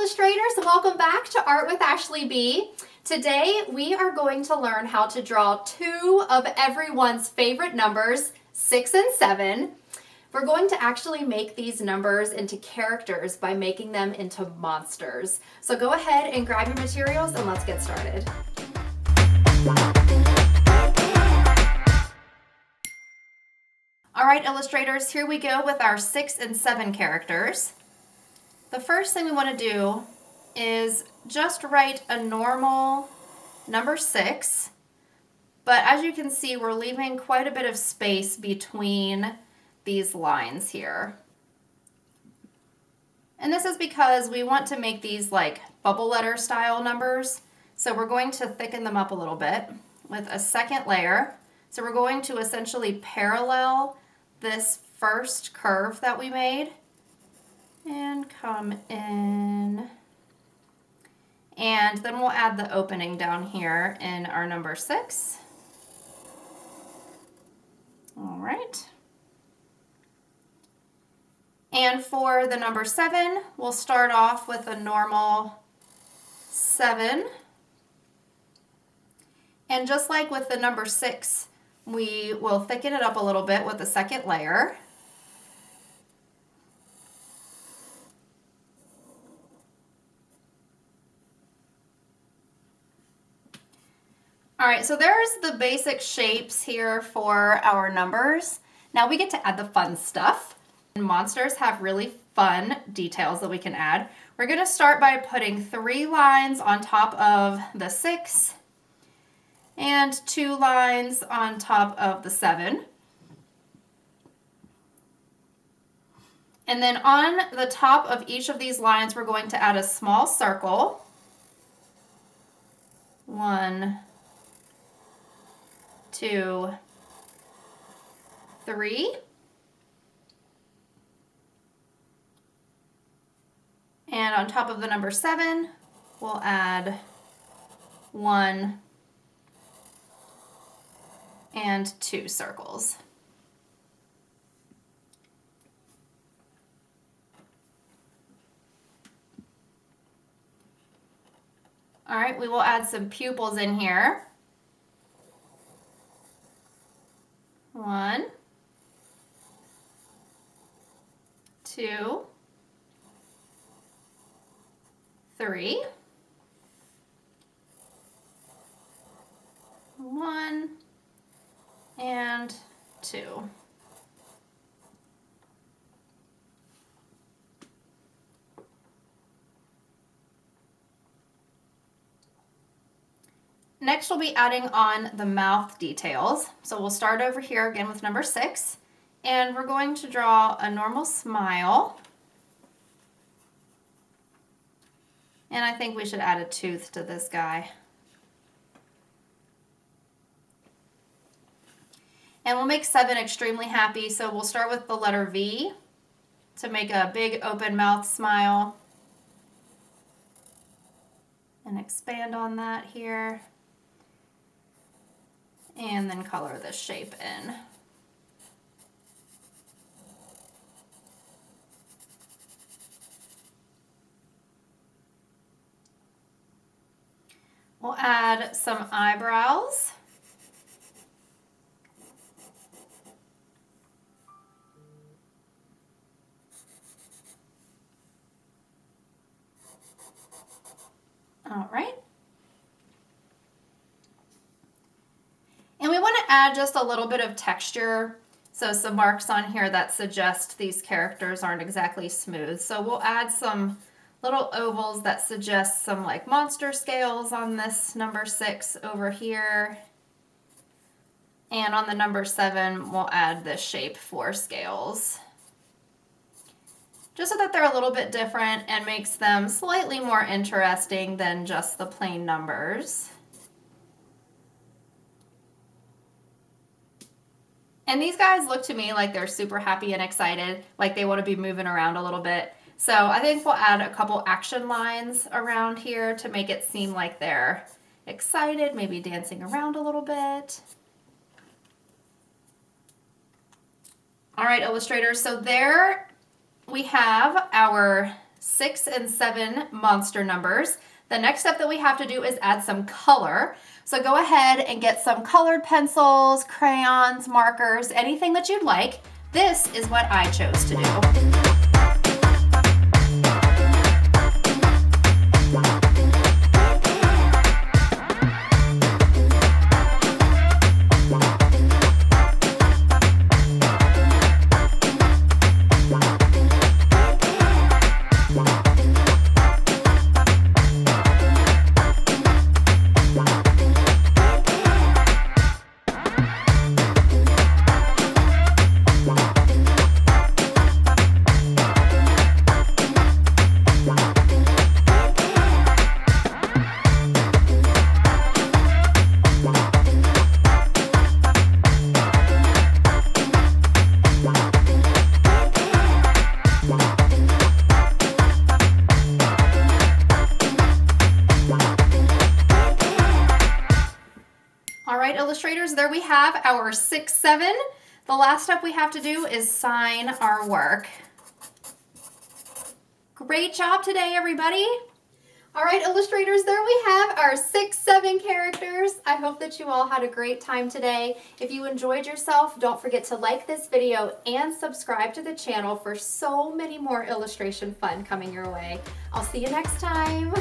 illustrators, welcome back to Art with Ashley B. Today we are going to learn how to draw two of everyone's favorite numbers, 6 and 7. We're going to actually make these numbers into characters by making them into monsters. So go ahead and grab your materials and let's get started. All right, illustrators, here we go with our 6 and 7 characters. The first thing we want to do is just write a normal number 6, but as you can see, we're leaving quite a bit of space between these lines here. And this is because we want to make these like bubble letter style numbers. So we're going to thicken them up a little bit with a second layer. So we're going to essentially parallel this first curve that we made and come in. And then we'll add the opening down here in our number 6. All right. And for the number 7, we'll start off with a normal 7. And just like with the number 6, we will thicken it up a little bit with the second layer. All right, so there's the basic shapes here for our numbers. Now we get to add the fun stuff. Monsters have really fun details that we can add. We're going to start by putting 3 lines on top of the 6 and 2 lines on top of the 7. And then on the top of each of these lines, we're going to add a small circle. 1, 2, 3. And on top of the number 7, we'll add 1 and 2 circles. All right, we will add some pupils in here. 1, 2, 3, 1, and 2. Next, we'll be adding on the mouth details. So we'll start over here again with number 6, and we're going to draw a normal smile. And I think we should add a tooth to this guy. And we'll make 7 extremely happy, so we'll start with the letter V to make a big open mouth smile. And expand on that here. And then color this shape in. We'll add some eyebrows. All right. And we want to add just a little bit of texture. So some marks on here that suggest these characters aren't exactly smooth. So we'll add some little ovals that suggest some like monster scales on this number 6 over here. And on the number 7, we'll add this shape for scales. Just so that they're a little bit different and makes them slightly more interesting than just the plain numbers. And these guys look to me like they're super happy and excited, like they want to be moving around a little bit. So I think we'll add a couple action lines around here to make it seem like they're excited, maybe dancing around a little bit. All right, illustrators, so there we have our 6 and 7 monster numbers. The next step that we have to do is add some color. So go ahead and get some colored pencils, crayons, markers, anything that you'd like. This is what I chose to do. All right, illustrators, there we have our 6, 7. The last step we have to do is sign our work. Great job today, everybody. All right, illustrators, there we have our 6, 7 characters. I hope that you all had a great time today. If you enjoyed yourself, don't forget to like this video and subscribe to the channel for so many more illustration fun coming your way. I'll see you next time.